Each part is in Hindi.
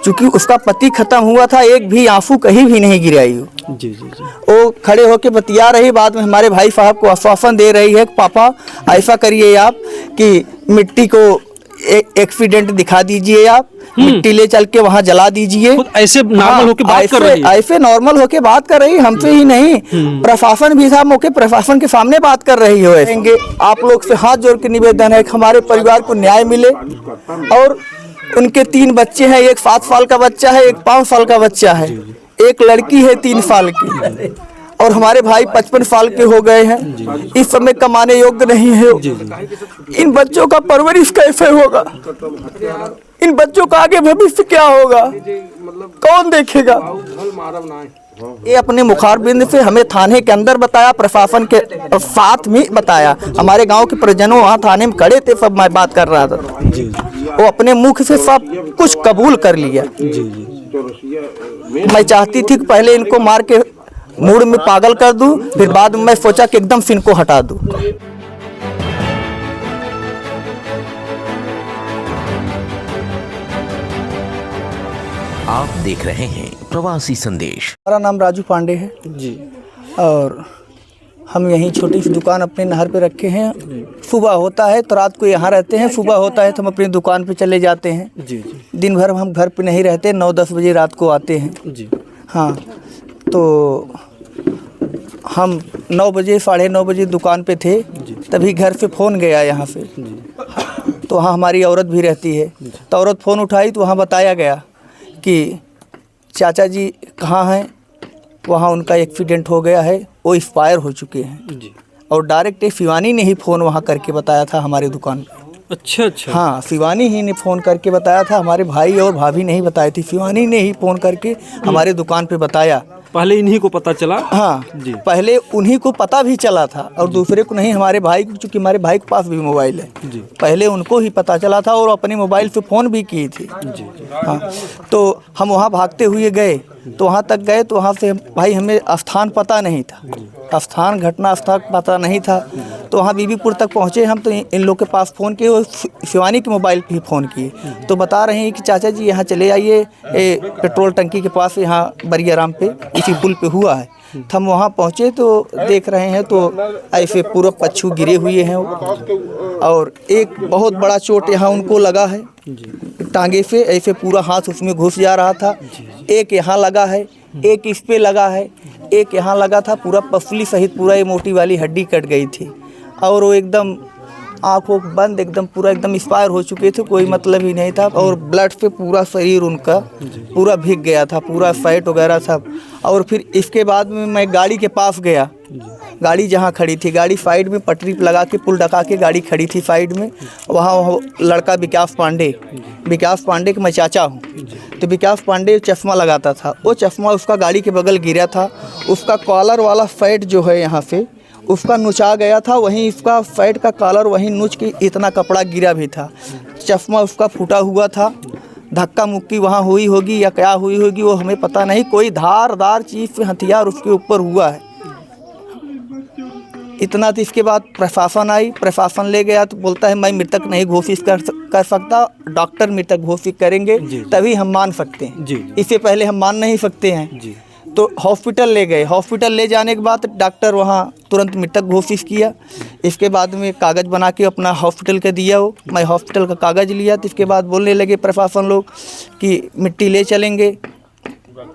चूंकि उसका पति खत्म हुआ था, एक भी आंसू कहीं भी नहीं गिराई हो। जी जी जी। वो खड़े होके बतिया रही, बाद में हमारे भाई साहब को आश्वासन दे रही है कि पापा ऐसा करिए आप कि मिट्टी को एक्सीडेंट दिखा दीजिए, आप मिट्टी ले चल के वहाँ जला दीजिए। खुद ऐसे नॉर्मल होके बात कर रही है। ऐसे नॉर्मल होके बात कर रही, हमसे ही नहीं प्रशासन भी था मौके, प्रशासन के सामने बात कर रही हो। ऐसे आप लोग से हाथ जोड़ के निवेदन है कि हमारे परिवार को न्याय मिले। और उनके 3 बच्चे हैं, एक 7 साल का बच्चा है, एक 5 साल का बच्चा है, एक लड़की है 3 साल की, और हमारे भाई 55 साल के हो गए हैं, इस समय कमाने योग्य नहीं है। इन बच्चों का परवरिश कैसे होगा? इन बच्चों का आगे भविष्य क्या होगा? कौन देखेगा? ये अपने मुखारबिंद से हमें थाने के अंदर बताया, प्रशासन के साथ में बताया। हमारे गांव के परिजनों वहाँ थाने में खड़े थे, सब मैं बात कर रहा था। वो अपने मुख से सब कुछ कबूल कर लिया। मैं चाहती थी कि पहले इनको मार के मूड में पागल कर दूं, फिर बाद में मैं सोचा कि एकदम से इनको हटा दूं। आप देख रहे हैं प्रवासी संदेश। मेरा नाम राजू पांडे है जी। और हम यहीं छोटी सी दुकान अपने नहर पे रखे हैं। सुबह होता है तो रात को यहाँ रहते हैं, सुबह होता है तो हम अपनी दुकान पे चले जाते हैं। जी जी। दिन भर हम घर पे नहीं रहते, 9-10 बजे रात को आते हैं। जी। हाँ, तो हम 9 बजे 9:30 बजे दुकान पे थे, तभी घर से फ़ोन गया यहाँ से। तो वहाँ हमारी औरत भी रहती है, तो औरत फ़ोन उठाई तो वहाँ बताया गया कि चाचा जी कहाँ हैं, वहाँ उनका एक्सीडेंट हो गया है, वो एक्सपायर हो चुके हैं। जी। और डायरेक्ट शिवानी ने ही फ़ोन वहाँ करके बताया था हमारे दुकान पे। अच्छा अच्छा। हाँ, शिवानी ही ने फ़ोन करके बताया था, हमारे भाई और भाभी नहीं बताई थी, शिवानी ने ही फ़ोन करके हमारे दुकान पे बताया। पहले इन्हीं को पता चला। हाँ जी। पहले उन्हीं को पता भी चला था, और दूसरे को नहीं, हमारे भाई को, चूँकि हमारे भाई के पास भी मोबाइल है। जी। पहले उनको ही पता चला था और अपने मोबाइल से फ़ोन भी की थी। जी। हाँ, तो हम वहाँ भागते हुए गए, तो वहाँ तक गए तो वहाँ से भाई हमें स्थान पता नहीं था, स्थान घटना स्थल पता नहीं था। तो वहाँ बीबीपुर तक पहुँचे हम, तो इन लोग के पास फ़ोन किए, और शिवानी के मोबाइल पे ही फ़ोन किए, तो बता रहे हैं कि चाचा जी यहाँ चले आइए, पेट्रोल टंकी के पास यहाँ बरियाराम पे इसी पुल पे हुआ है। तो हम वहाँ पहुँचे तो देख रहे हैं तो ऐसे पूरा पच्छू गिरे हुए हैं, और एक बहुत बड़ा चोट यहाँ उनको लगा है टांगे से, ऐसे पूरा हाथ उसमें घुस जा रहा था। एक यहाँ लगा है, एक इस पे लगा है, एक यहाँ लगा था, पूरा पसली सहित पूरा ये मोटी वाली हड्डी कट गई थी, और वो एकदम आँखों बंद, एकदम पूरा एकदम एक्सपायर हो चुके थे, कोई मतलब ही नहीं था। और ब्लड पे पूरा शरीर उनका पूरा भीग गया था, पूरा फैट वगैरह सब। और फिर इसके बाद में मैं गाड़ी के पास गया, गाड़ी जहाँ खड़ी थी, गाड़ी साइड में पटरी पे लगा के पुल ढका के गाड़ी खड़ी थी साइड में। वहाँ लड़का विकास पांडे का मैं चाचा हूँ, तो विकास पांडे चश्मा लगाता था, वो चश्मा उसका गाड़ी के बगल गिरा था, उसका कॉलर वाला फैट जो है यहाँ से उसका नुचा गया था, वहीं इसका फैट का कॉलर वहीं नुच के इतना कपड़ा गिरा भी था, चश्मा उसका फूटा हुआ था। धक्का मुक्की वहाँ हुई होगी या क्या हुई होगी वो हमें पता नहीं, कोई धारदार चीज़ से हथियार उसके ऊपर हुआ है इतना। तो इसके बाद प्रशासन आई, प्रशासन ले गया तो बोलता है मैं मृतक नहीं घोषित कर सकता, डॉक्टर मृतक घोषित करेंगे तभी हम मान सकते हैं, इससे पहले हम मान नहीं सकते हैं। तो हॉस्पिटल ले गए, हॉस्पिटल ले जाने के बाद डॉक्टर वहाँ तुरंत मृतक घोषित किया। इसके बाद में कागज़ बना के अपना हॉस्पिटल का दिया, वो मैं हॉस्पिटल का कागज़ लिया। तो इसके बाद बोलने लगे प्रशासन लोग कि मिट्टी ले चलेंगे,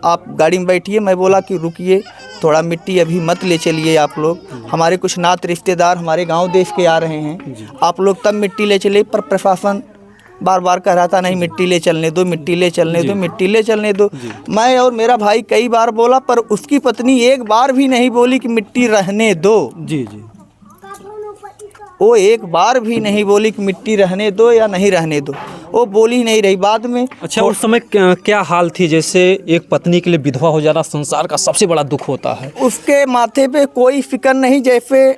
आप गाड़ी में बैठिए। मैं बोला कि रुकिए थोड़ा, मिट्टी अभी मत ले चलिए आप लोग, हमारे कुछ नात रिश्तेदार हमारे गाँव देश के आ रहे हैं, आप लोग तब मिट्टी ले चलिए। पर प्रशासन बार बार कह रहा था नहीं मिट्टी ले चलने दो, मिट्टी ले चलने दो, मिट्टी ले चलने दो। मैं और मेरा भाई कई बार बोला, पर उसकी पत्नी एक बार भी नहीं बोली कि मिट्टी रहने दो। जी जी। वो एक बार भी नहीं बोली कि मिट्टी रहने दो या नहीं रहने दो, वो बोली ही नहीं रही। बाद में अच्छा, उस समय क्या हाल थी? जैसे एक पत्नी के लिए विधवा हो जाना संसार का सबसे बड़ा दुख होता है, उसके माथे पे कोई फिक्र नहीं, जैसे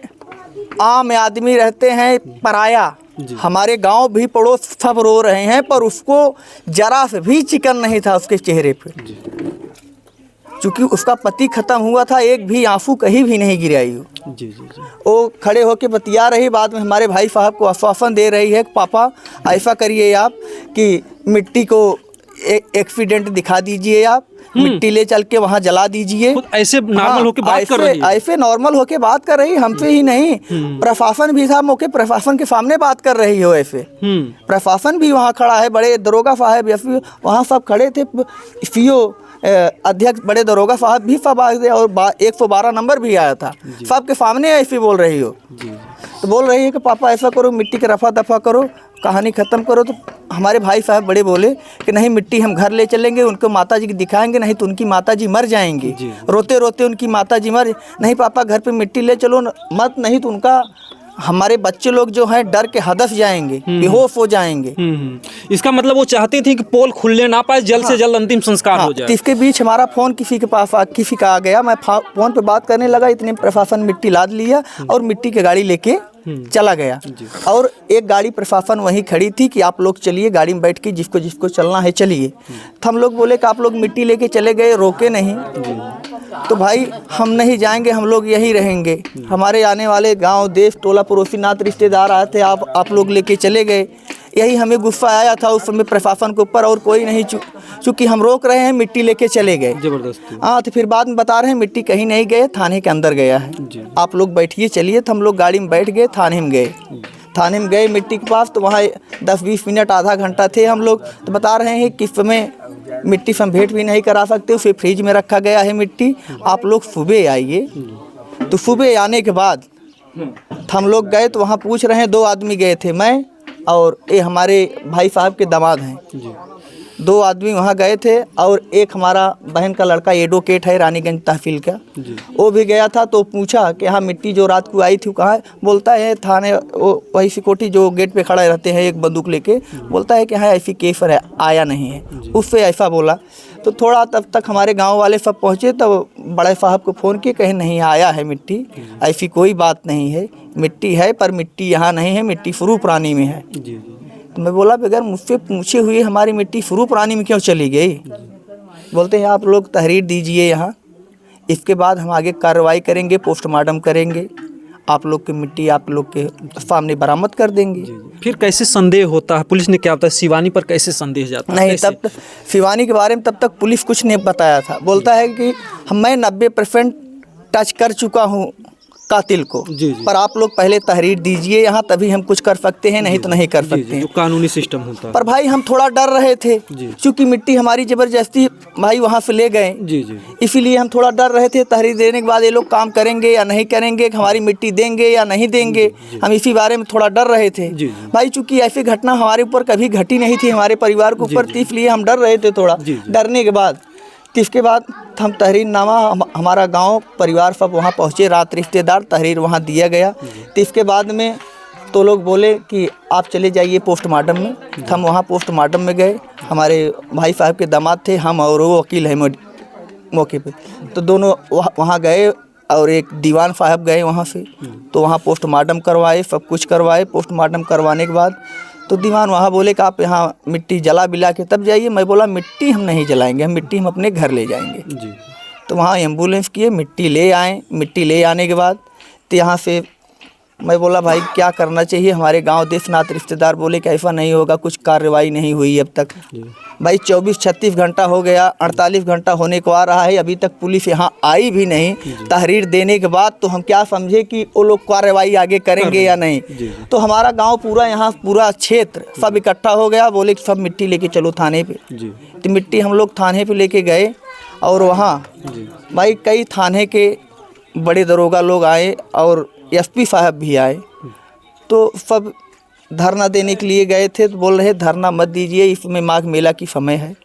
आम आदमी रहते हैं पराया। हमारे गांव भी पड़ोस सब रो रहे हैं, पर उसको जरा से भी चिकन नहीं था उसके चेहरे पे, चूँकि उसका पति खत्म हुआ था, एक भी आंसू कहीं भी नहीं गिराई हो। जी जी जी। वो खड़े होके बतिया रही, बाद में हमारे भाई साहब को आश्वासन दे रही है कि पापा ऐसा करिए आप कि मिट्टी को एक्सीडेंट दिखा दीजिए आप, मिट्टी ले चल के वहाँ जला दीजिए। खुद ऐसे नॉर्मल होके बात कर रही है। ऐसे नॉर्मल होके बात कर रही, हमसे ही नहीं, प्रशासन भी था मौके, प्रशासन के सामने बात कर रही हो ऐसे। प्रशासन भी वहाँ खड़ा है, बड़े दरोगा साहब एसपी वहाँ सब खड़े थे, सीओ अध्यक्ष बड़े दरोगा साहब भी सब आए थे, और 112 नंबर भी आया था। सबके सामने ऐसे बोल रही हो, तो बोल रही है कि पापा ऐसा करो, मिट्टी के रफा दफा करो, कहानी ख़त्म करो। तो हमारे भाई साहब बड़े बोले कि नहीं, मिट्टी हम घर ले चलेंगे, उनको माता जी की दिखाएंगे, नहीं तो उनकी माता जी मर जाएंगी। रोते रोते उनकी माता जी नहीं पापा घर पे मिट्टी ले चलो मत, नहीं तो उनका हमारे बच्चे लोग जो हैं डर के हदफ जाएंगे, बेहोश हो जाएंगे। इसका मतलब वो चाहती थी कि पोल खुलने ना पाए, जल्द से जल्द अंतिम संस्कार हो जाए। इसके बीच हमारा फ़ोन किसी के पास किसी का आ गया, मैं फ़ोन पे बात करने लगा, इतने प्रशासन मिट्टी लाद लिया और मिट्टी की गाड़ी लेके चला गया। और एक गाड़ी प्रशासन वहीं खड़ी थी कि आप लोग चलिए गाड़ी में बैठ के, जिसको जिसको चलना है चलिए। तो हम लोग बोले कि आप लोग मिट्टी लेके चले गए, रोके नहीं। तो भाई हम नहीं जाएंगे, हम लोग यहीं रहेंगे, हमारे आने वाले गांव देश टोला पड़ोसी नात रिश्तेदार आए थे, आप लोग लेके चले गए। यही हमें गुस्सा आया था उस समय प्रशासन के ऊपर, और कोई नहीं, चूँकि हम रोक रहे हैं मिट्टी लेके चले गए जबरदस्ती। हाँ, तो फिर बाद में बता रहे हैं मिट्टी कहीं नहीं गए, थाने के अंदर गया है, आप लोग बैठिए चलिए। तो हम लोग गाड़ी में बैठ गए, थाने में गए। थाने में गए मिट्टी के पास, तो वहाँ 10-20 मिनट आधा घंटा थे हम लोग। तो बता रहे हैं कि इस समय मिट्टी से हम भेंट भी नहीं करा सकते, उसे फ्रिज में रखा गया है मिट्टी, आप लोग सुबह आइए। तो सुबह आने के बाद हम लोग गए, तो वहाँ पूछ रहे हैं, 2 आदमी गए थे, मैं और ये हमारे भाई साहब के दामाद हैं, 2 आदमी वहाँ गए थे, और एक हमारा बहन का लड़का एडवोकेट है रानीगंज तहसील का, वो भी गया था। तो पूछा कि हाँ मिट्टी जो रात को आई थी कहाँ है? बोलता है थाने, वही सिक्योरिटी जो गेट पे खड़े रहते हैं एक बंदूक लेके, बोलता है कि हाँ ऐसी केस है, आया नहीं है, उससे ऐसा बोला। तो थोड़ा तब तक हमारे गांव वाले सब पहुँचे, तब बड़े साहब को फ़ोन किए, कहीं नहीं आया है मिट्टी, ऐसी कोई बात नहीं है, मिट्टी है पर मिट्टी यहाँ नहीं है, मिट्टी शुरू पुरानी में है। तो मैं बोला बगैर मुझसे पूछे हुए हमारी मिट्टी शुरू पुरानी में क्यों चली गई? बोलते हैं आप लोग तहरीर दीजिए यहाँ, इसके बाद हम आगे कार्रवाई करेंगे, पोस्टमार्टम करेंगे, आप लोग की मिट्टी आप लोग के सामने बरामद कर देंगे। फिर कैसे संदेह होता है? पुलिस ने क्या बताया शिवानी पर, कैसे संदेह जाता है? नहीं, तब शिवानी के बारे में तब तक पुलिस कुछ नहीं बताया था। बोलता है कि मैं 90% टच कर चुका हूँ कातिल को, पर आप लोग पहले तहरीर दीजिए यहाँ, तभी हम कुछ कर सकते हैं, नहीं तो नहीं कर सकते हैं। जो कानूनी सिस्टम होता है। पर भाई हम थोड़ा डर रहे थे, क्योंकि मिट्टी हमारी ज़बरदस्ती भाई वहाँ से ले गए, इसीलिए हम थोड़ा डर रहे थे तहरीर देने के बाद ये लोग काम करेंगे या नहीं करेंगे, हमारी मिट्टी देंगे या नहीं देंगे, हम इसी बारे में थोड़ा डर रहे थे भाई। चूँकि ऐसी घटना हमारे ऊपर कभी घटी नहीं थी, हमारे परिवार के ऊपर, इसलिए हम डर रहे थे थोड़ा। डरने के बाद इसके बाद हम तहरीरनामा, हमारा गांव परिवार सब वहां पहुंचे, रात रिश्तेदार, तहरीर वहां दिया गया। तो इसके बाद में तो लोग बोले कि आप चले जाइए पोस्टमार्टम में। तो हम वहां पोस्टमार्टम में गए, हमारे भाई साहब के दामाद थे, हम और वो वकील है मौके पे, तो दोनों वहां गए, और एक दीवान साहब गए वहाँ से, तो वहाँ पोस्टमार्टम करवाए, सब कुछ करवाए। पोस्टमार्टम करवाने के बाद तो दीवान वहाँ बोले कि आप यहाँ मिट्टी जला बिला के तब जाइए। मैं बोला मिट्टी हम नहीं जलाएंगे, हम मिट्टी हम अपने घर ले जाएंगे। तो वहाँ एम्बुलेंस किए, मिट्टी ले आए। मिट्टी ले आने के बाद तो यहाँ से मैं बोला भाई क्या करना चाहिए, हमारे गांव देश नात रिश्तेदार बोले कि ऐसा नहीं होगा, कुछ कार्रवाई नहीं हुई अब तक। भाई 24-36 घंटा हो गया, 48 घंटा होने को आ रहा है, अभी तक पुलिस यहाँ आई भी नहीं। तहरीर देने के बाद तो हम क्या समझे कि वो लोग कार्रवाई आगे करेंगे या नहीं। तो हमारा गांव पूरा, यहाँ पूरा क्षेत्र सब इकट्ठा हो गया, बोले कि सब मिट्टी लेके चलो थाने पे। तो मिट्टी हम लोग थाने पे लेके गए, और वहाँ भाई कई थाने के बड़े दरोगा लोग आए और एसपी साहब भी आए। तो सब धरना देने के लिए गए थे, तो बोल रहे धरना मत दीजिए, इसमें माघ मेला की समय है,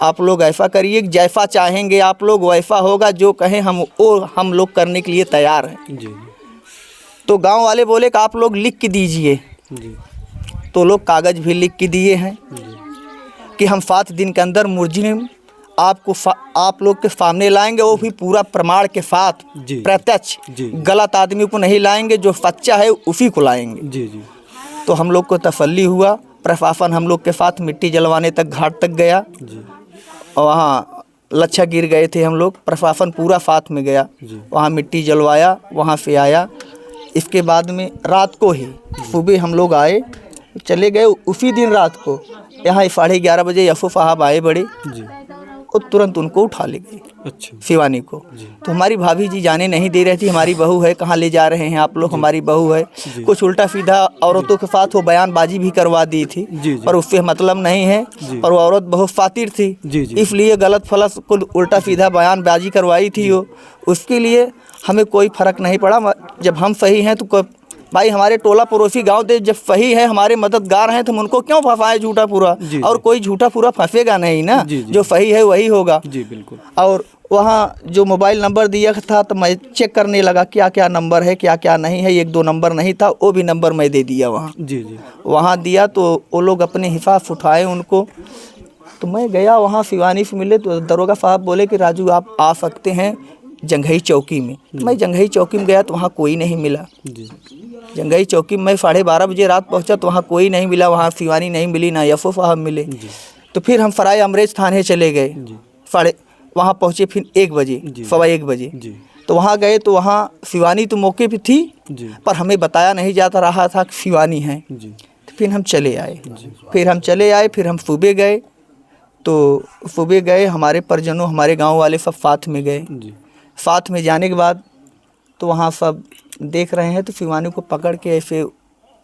आप लोग ऐसा करिए, जैसा चाहेंगे आप लोग वैसा होगा, जो कहें हम लोग करने के लिए तैयार हैं। तो गांव वाले बोले कि आप लोग लिख के दीजिए। तो लोग कागज़ भी लिख के दिए हैं कि हम 7 दिन के अंदर मुलजिम आप लोग के सामने लाएंगे, वो भी पूरा प्रमाण के साथ, प्रत्यक्ष, गलत आदमी को नहीं लाएंगे, जो सच्चा है उसी को लाएंगे। तो हम लोग को तसल्ली हुआ। प्रशासन हम लोग के साथ मिट्टी जलवाने तक घाट तक गया, और वहाँ लच्छा गिर गए थे हम लोग, प्रशासन पूरा साथ में गया, वहाँ मिट्टी जलवाया, वहाँ से आया। इसके बाद में रात को ही सुबह हम लोग आए, चले गए उसी दिन रात को, यहाँ 11:30 बजे यफो साहब आए बड़े, जी। और तुरंत उनको उठा ले गए, अच्छा। शिवानी को। तो हमारी भाभी जी जाने नहीं दे रही थी, हमारी बहू है, कहाँ ले जा रहे हैं आप लोग, हमारी बहू है। कुछ उल्टा सीधा औरतों के साथ वो बयानबाजी भी करवा दी थी, पर उससे मतलब नहीं है। और वो औरत बहुत फातिर थी, इसलिए गलत फलत कुछ उल्टा सीधा बयानबाजी करवाई थी वो। उसके लिए हमें कोई फ़र्क नहीं पड़ा। जब हम सही हैं तो भाई हमारे टोला पड़ोसी गांव दे जब सही है, हमारे मददगार हैं, तो हम उनको क्यों फंसाएं झूठा पूरा। और कोई झूठा पूरा फंसेगा नहीं ना, जो सही है वही होगा। जी बिल्कुल। और वहाँ जो मोबाइल नंबर दिया था तो मैं चेक करने लगा क्या क्या नंबर है, क्या क्या नहीं है। 1-2 नंबर नहीं था, वो भी नंबर मैं दे दिया वहाँ। जी जी। वहाँ दिया तो वो लोग अपने हिसाब से उठाए उनको। तो मैं गया वहाँ शिवानी से मिले, तो दरोगा साहब बोले कि राजू आप आ सकते हैं जंघई चौकी में। मैं जंघई चौकी में गया तो वहाँ कोई नहीं मिला। जंघई चौकी में मैं 12:30 बजे रात पहुँचा तो वहाँ कोई नहीं मिला, वहाँ शिवानी नहीं मिली, ना यफो साहब मिले। तो फिर हम सराय अमरेज थाने चले गए। वहाँ पहुँचे फिर 1 बजे, 1:15 बजे। तो वहाँ गए तो वहाँ शिवानी तो मौके पे थी, पर हमें बताया नहीं जाता रहा था कि शिवानी है। तो फिर हम चले आए। फिर हम सुबह गए, तो सुबह गए, हमारे परिजनों हमारे गांव वाले सब साथ में गए। साथ में जाने के बाद तो वहाँ सब देख रहे हैं, तो शिवानी को पकड़ के ऐसे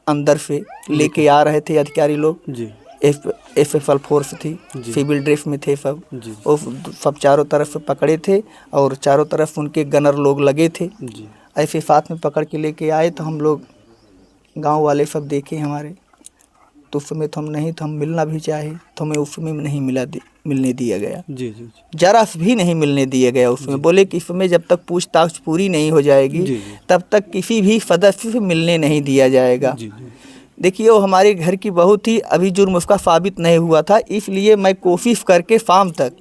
अंदर से लेके आ रहे थे अधिकारी लोग। एफएफएल फोर्स थी, सिविल ड्रेस में थे सब। वो सब चारों तरफ से पकड़े थे और चारों तरफ उनके गनर लोग लगे थे। ऐसे साथ में पकड़ के लेके आए। तो हम लोग गांव वाले सब देखे हमारे, तो उस समय तो हम मिलना भी चाहे तो हमें उस समय नहीं मिलने दिया गया। जरा भी नहीं मिलने दिया गया उसमें। बोले कि इसमें जब तक पूछताछ पूरी नहीं हो जाएगी तब तक किसी भी सदस्य से मिलने नहीं दिया जाएगा। देखिए वो हमारे घर की बहू थी, अभी जुर्म उसका साबित नहीं हुआ था, इसलिए मैं कोशिश करके शाम तक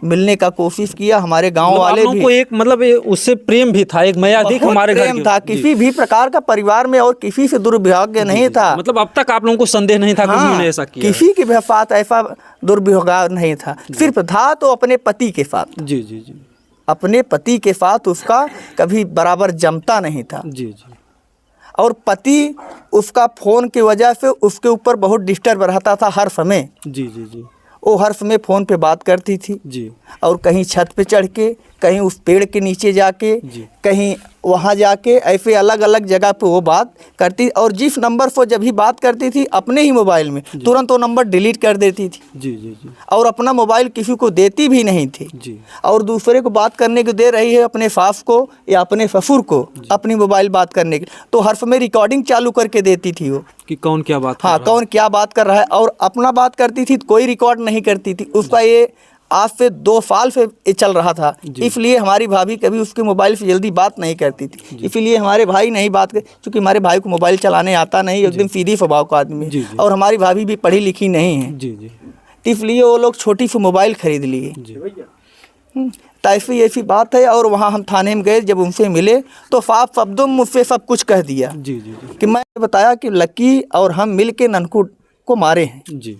मिलने का कोशिश किया। हमारे गांव वाले भी को एक मतलब उससे प्रेम भी था, एक माया अधिक हमारे घर प्रेम था, किसी भी प्रकार का परिवार में और किसी से दुर्भाग्य नहीं था। मतलब अब तक आप लोगों को संदेह नहीं था कि उन्होंने ऐसा किया, किसी के भी साथ ऐसा दुर्व्यवहार नहीं था। सिर्फ था तो अपने पति के साथ। अपने पति के साथ उसका कभी बराबर जमता नहीं था। और पति उसका फ़ोन की वजह से उसके ऊपर बहुत डिस्टर्ब रहता था हर समय। वो हर समय फ़ोन पे बात करती थी। और कहीं छत पे चढ़ के, कहीं उस पेड़ के नीचे जाके, कहीं वहाँ जाके, ऐसे अलग अलग जगह पे वो बात करती। और जिस नंबर पर जब भी बात करती थी अपने ही मोबाइल में तुरंत वो नंबर डिलीट कर देती थी। और अपना मोबाइल किसी को देती भी नहीं थी। और दूसरे को बात करने को दे रही है, अपने सास को या अपने ससुर को अपनी मोबाइल बात करने की, तो हर समय रिकॉर्डिंग चालू करके देती थी वो कि कौन क्या बात कौन क्या बात कर रहा है। और अपना बात करती थी तो कोई रिकॉर्ड नहीं करती थी। उसका ये आज से 2 साल से ये चल रहा था, इसलिए हमारी भाभी कभी उसके मोबाइल से जल्दी बात नहीं करती थी। इसलिए हमारे भाई नहीं बात कर, क्योंकि हमारे भाई को मोबाइल चलाने आता नहीं, एकदम सीधी स्वभाव का आदमी है। और हमारी भाभी भी पढ़ी लिखी नहीं है, इसलिए वो लोग छोटी सी मोबाइल खरीद लिए। तो ऐसी बात है। और वहाँ हम थाने में गए, जब उनसे मिले तो साफ शब्दों में मुझसे सब कुछ कह दिया कि मैं बताया कि लक्की और हम मिल के ननकू को मारे हैं।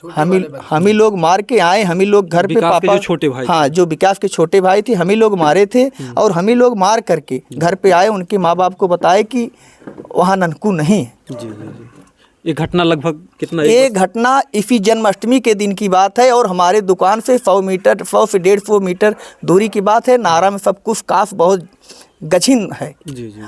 हम ही लोग मार के आए, हम ही लोग घर पे पापा जो छोटे भाई, हाँ जो विकास के छोटे भाई थे, हम ही लोग मारे थे। और हम ही लोग मार करके घर पे आए, उनके माँ बाप को बताए कि वहाँ ननकू नहीं है। ये घटना लगभग कितना? ये घटना इसी जन्माष्टमी के दिन की बात है। और हमारे दुकान से 100 से 150 मीटर दूरी की बात है। नारा में सब कुछ काफ बहुत गछिन है।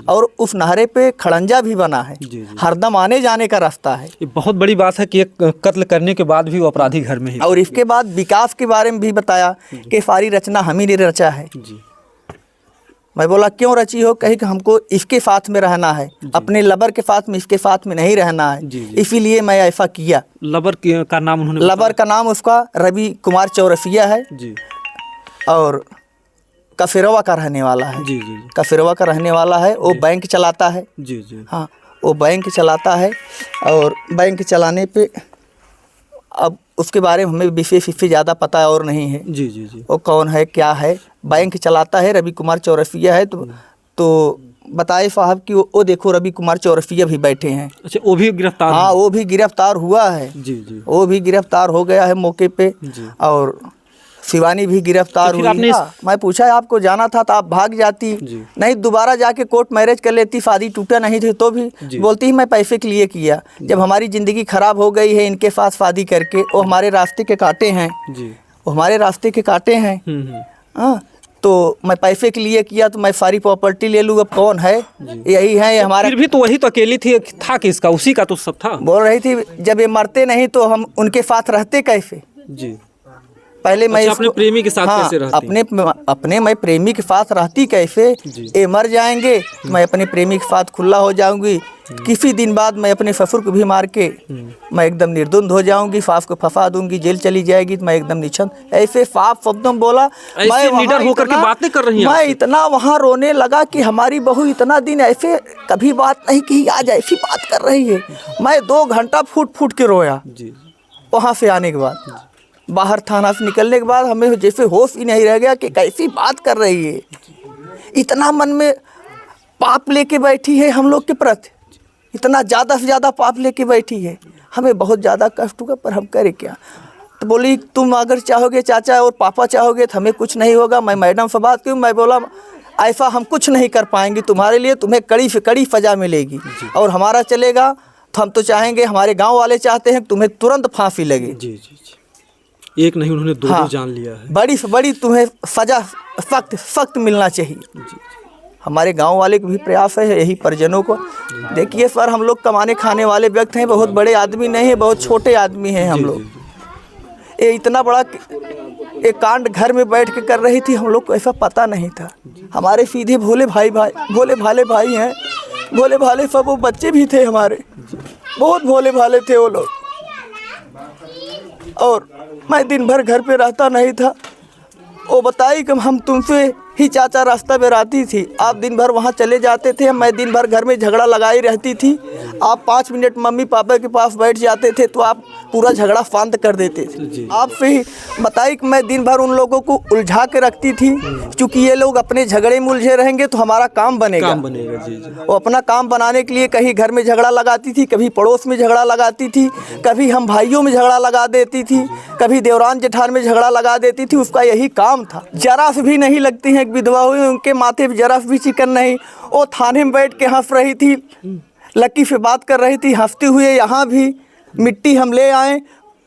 और उस नहरे पे खड़ंजा भी बना है, हरदम आने जाने का रास्ता है। ये बहुत बड़ी बात है कि एक कत्ल करने के बाद भी वो अपराधी घर में ही। और इसके बाद विकास के बारे में भी बताया कि सारी रचना हम ही ने रचा है। मैं बोला क्यों रची हो? कही कि हमको इसके साथ में रहना है, अपने लबर के साथ में, इसके साथ में नहीं रहना है, इसीलिए मैं ऐसा किया। लबर का नाम उन्होंने? लबर का नाम उसका रवि कुमार चौरसिया है। और कफिरवा का रहने वाला है। कफिरवा का रहने वाला है। वो बैंक चलाता है। हाँ वो बैंक चलाता है। और बैंक चलाने पे अब उसके बारे में हमें विशेष इससे ज़्यादा पता और नहीं है। वो कौन है क्या है, बैंक चलाता है, रवि कुमार चौरसिया है। तो बताए साहब कि वो देखो रवि कुमार चौरसिया भी बैठे हैं। अच्छा वो भी गिरफ्तार? हाँ वो भी गिरफ्तार हुआ है। वो भी गिरफ्तार हो गया है मौके पे। और शिवानी भी गिरफ्तार तो फिर हुई। आपने हाँ, मैं पूछा आपको जाना था तो आप भाग जाती, नहीं दोबारा जाके कोर्ट मैरिज कर लेती, शादी टूटा नहीं थे तो भी बोलती मैं पैसे के लिए किया। जब हमारी ज़िंदगी ख़राब हो गई है इनके साथ शादी करके, वो हमारे रास्ते के कांटे हैं, वो हमारे रास्ते के कांटे हैं। हाँ, तो मैं पैसे के लिए किया तो मैं सारी प्रॉपर्टी ले लूँ, अब कौन है, यही है ये हमारा। फिर भी तो वही तो अकेली थी, था किसका, उसी का तो सब था। बोल रही थी जब ये मरते नहीं तो हम उनके साथ रहते कैसे। जी, पहले मैं अच्छा, अपने प्रेमी के साथ हाँ, कैसे रहती? अपने मैं प्रेमी के साथ रहती कैसे, ये मर जाएंगे मैं अपने प्रेमी के साथ खुला हो जाऊंगी, किसी दिन बाद मैं अपने ससुर को भी मार के मैं एकदम निर्दुंद हो जाऊंगी, सास को फंसा दूंगी, जेल चली जाएगी तो मैं एकदम निछन। ऐसे साफ शब्दों में बोला। ऐसे निडर होकर के बातें कर रही हैं मैं इतना वहाँ रोने लगा कि हमारी बहू इतना दिन ऐसे कभी बात नहीं की, आज ऐसी बात कर रही है। मैं 2 घंटा फूट फूट के रोया। वहाँ से आने के बाद, बाहर थाना से निकलने के बाद हमें जैसे होश ही नहीं रह गया कि कैसी बात कर रही है, इतना मन में पाप लेके बैठी है हम लोग के प्रति, इतना ज़्यादा से ज़्यादा पाप लेके बैठी है। हमें बहुत ज़्यादा कष्ट हुआ, पर हम करें क्या। तो बोली तुम अगर चाहोगे चाचा और पापा चाहोगे तो हमें कुछ नहीं होगा। मैं मैडम से बात की, मैं बोला ऐसा हम कुछ नहीं कर पाएंगे तुम्हारे लिए, तुम्हें कड़ी से कड़ी सज़ा मिलेगी, और हमारा चलेगा तो हम तो चाहेंगे, हमारे गाँव वाले चाहते हैं तुम्हें तुरंत फांसी लगे। एक नहीं उन्होंने 2 हाँ, जान लिया है। बड़ी से बड़ी तुम्हें सजा सख्त मिलना चाहिए। हमारे गांव वाले को भी प्रयास है, यही परिजनों को। देखिए सर, हम लोग कमाने खाने वाले व्यक्ति हैं, बहुत बड़े आदमी नहीं है, बहुत छोटे आदमी हैं हम लोग। ये इतना बड़ा एक कांड घर में बैठ के कर रही थी, हम लोग को ऐसा पता नहीं था। हमारे सीधे भोले भाले भाई हैं, भोले भाले सब, वो बच्चे भी थे हमारे, बहुत भोले भाले थे वो लोग। और मैं दिन भर घर पे रहता नहीं था। वो बताई कि हम तुमसे ही चाचा रास्ता में रहती थी, आप दिन भर वहाँ चले जाते थे, मैं दिन भर घर में झगड़ा लगाई रहती थी। आप 5 मिनट मम्मी पापा के पास बैठ जाते थे तो आप पूरा झगड़ा शांत कर देते थे। आपसे ही बताई कि मैं दिन भर उन लोगों को उलझा के रखती थी, क्योंकि ये लोग अपने झगड़े में उलझे रहेंगे तो हमारा काम बनेगा। वो अपना काम बनाने के लिए कहीं घर में झगड़ा लगाती थी, कभी पड़ोस में झगड़ा लगाती थी, कभी हम भाइयों में झगड़ा लगा देती थी, कभी देवरान जेठान में झगड़ा लगा देती थी। उसका यही काम था। जरा से भी नहीं लगती है, विधवा हुई, उनके माथे पे जरा भी चिकन नहीं। वो थाने में बैठ के हंस रही थी, लकी से बात कर रही थी हंसते हुए। यहाँ भी मिट्टी हम ले आए,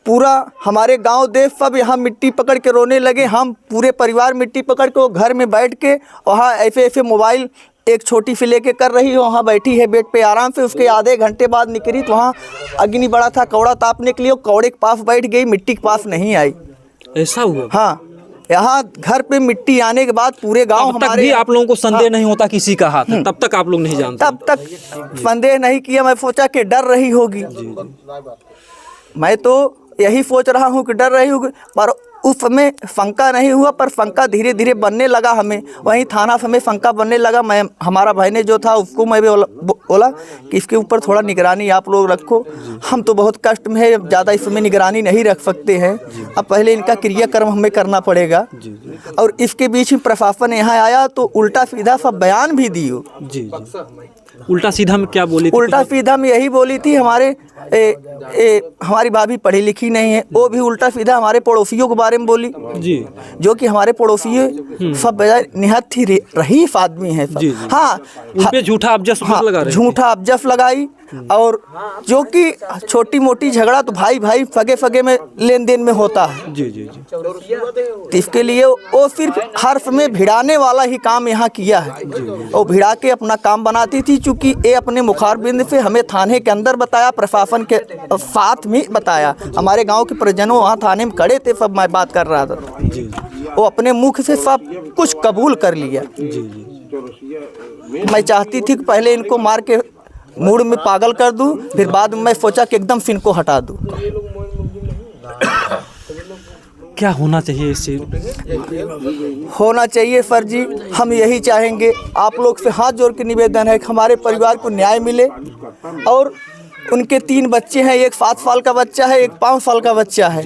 पूरा हमारे गांव देश सब यहाँ मिट्टी पकड़ के रोने लगे। हम पूरे परिवार मिट्टी पकड़ के वो घर में बैठ के वहाँ ऐसे मोबाइल एक छोटी सी लेके कर रही है, वहाँ बैठी है बेड पे आराम से। उसके आधे घंटे बाद निकली तो वहाँ अग्नि बड़ा था, कौड़ा तापने के लिए, कौड़े के पास बैठ गई, मिट्टी के पास नहीं आई। ऐसा हुआ? हाँ, यहाँ घर पे मिट्टी आने के बाद पूरे गांव हमारे, तब तक भी आप लोगों को संदेह नहीं होता किसी का हाथ है, तब तक आप लोग नहीं जानते? तब तक संदेह नहीं किया। मैं सोचा कि डर रही होगी, मैं तो यही सोच रहा हूँ कि डर रही होगी, पर उस समय शंका नहीं हुआ। पर शंका धीरे धीरे बनने लगा हमें, वहीं थाना समय शंका बनने लगा। मैं, हमारा भाई ने जो था उसको मैं बोला कि इसके ऊपर थोड़ा निगरानी आप लोग रखो, हम तो बहुत कष्ट में है, ज़्यादा इसमें निगरानी नहीं रख सकते हैं, अब पहले इनका क्रियाक्रम हमें करना पड़ेगा। और इसके बीच में प्रशासन यहाँ आया तो उल्टा सीधा सब बयान भी दियो। उल्टा सीधा में क्या बोली थी? उल्टा सीधा में यही बोली थी, हमारी भाभी पढ़ी लिखी नहीं है। वो भी उल्टा सीधा हमारे पड़ोसियों के बारे में बोली जी, जो कि हमारे पड़ोसी सब निहत्थ थी रहीफ आदमी है सब। हाँ, उन पे झूठा अबजस लगा रहे, झूठा अबजस लगाई। और जो कि छोटी मोटी झगड़ा तो भाई भाई फगे फगे में लेन देन में होता है। जी। तो इसके लिए वो सिर्फ हर समय भिड़ाने वाला ही काम यहाँ किया है। वो भिड़ा के अपना काम बनाती थी, चूँकि ये अपने मुखारबिंद से हमें थाने के अंदर बताया, प्रशासन के साथ में बताया। हमारे गांव के परिजनों वहाँ थाने में खड़े थे, सब मैं बात कर रहा था। वो अपने मुख से सब कुछ कबूल कर लिया। मैं चाहती थी कि पहले इनको मार के मूड में पागल कर दूं, फिर बाद में मैं सोचा कि एकदम से इनको हटा दूं। क्या होना चाहिए इससे? होना चाहिए सर जी, हम यही चाहेंगे। आप लोग से हाथ जोड़ के निवेदन है कि हमारे परिवार को न्याय मिले। और उनके 3 बच्चे हैं, एक 7 साल का बच्चा है, एक 5 साल का बच्चा है,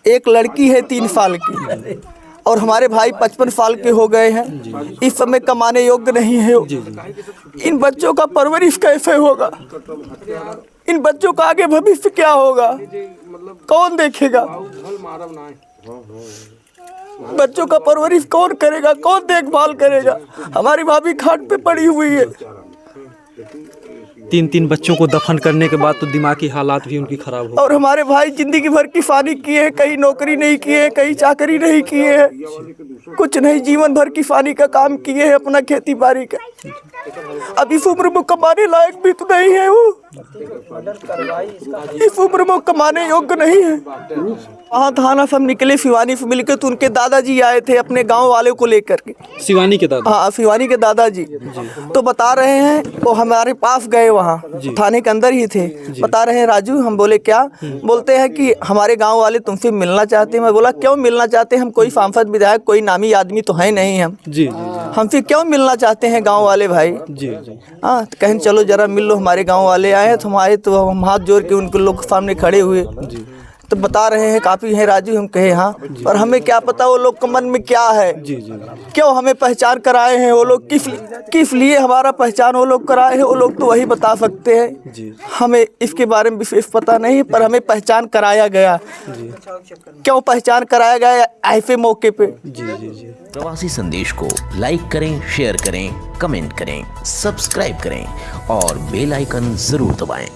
एक लड़की है 3 साल की, और हमारे भाई 55 साल के हो गए हैं, इस समय कमाने योग्य नहीं है। इन बच्चों का परवरिश कैसे होगा? इन बच्चों का आगे भविष्य क्या होगा? कौन देखेगा? बच्चों का परवरिश कौन करेगा, कौन देखभाल करेगा। हमारी भाभी खाट पे पड़ी हुई है। 3 बच्चों को दफन करने के बाद तो दिमागी हालात भी उनकी खराब हो। और हमारे भाई जिंदगी भर किसानी किए हैं, कहीं नौकरी नहीं किए हैं, कहीं चाकरी नहीं किए हैं, कुछ नहीं, जीवन भर किसानी का काम किए हैं, अपना खेती बाड़ी का। अब इस उम्र में कमाने लायक भी तो नहीं है वो, इस उम्र में कमाने योग्य नहीं है। वहाँ थाना सब निकले शिवानी से मिलकर, तो उनके दादाजी आए थे अपने गांव वाले को लेकर के। शिवानी के दादा? हाँ, शिवानी के दादाजी तो बता रहे हैं, वो हमारे पास गए, वहाँ थाने के अंदर ही थे। बता रहे हैं राजू, हम बोले क्या? बोलते हैं कि हमारे गांव वाले तुमसे मिलना चाहते हैं। मैं बोला क्यों मिलना चाहते हैं? हम कोई सांसद विधायक कोई नामी आदमी तो है नहीं हम, जी हमसे क्यों मिलना चाहते हैं गांव वाले भाई? जी। हाँ, तो कहें चलो जरा मिल लो। हमारे गांव वाले आए तो हम आए, तो हम हाथ जोड़ के उनके लोग सामने खड़े हुए। तो बता रहे हैं काफ़ी हैं राजू। हम कहे हाँ, पर हमें क्या पता वो लोग के मन में क्या है। क्यों हमें पहचान कराए हैं वो लोग, किस लिए हमारा पहचान वो लोग कराए हैं, वो लोग तो वही बता सकते हैं। हमें इसके बारे में विशेष पता नहीं, पर हमें पहचान कराया गया। क्यों पहचान कराया गया ऐसे मौके पे? प्रवासी संदेश को लाइक करें, शेयर करें, कमेंट करें, सब्सक्राइब करें और बेल आइकन जरूर दबाएं।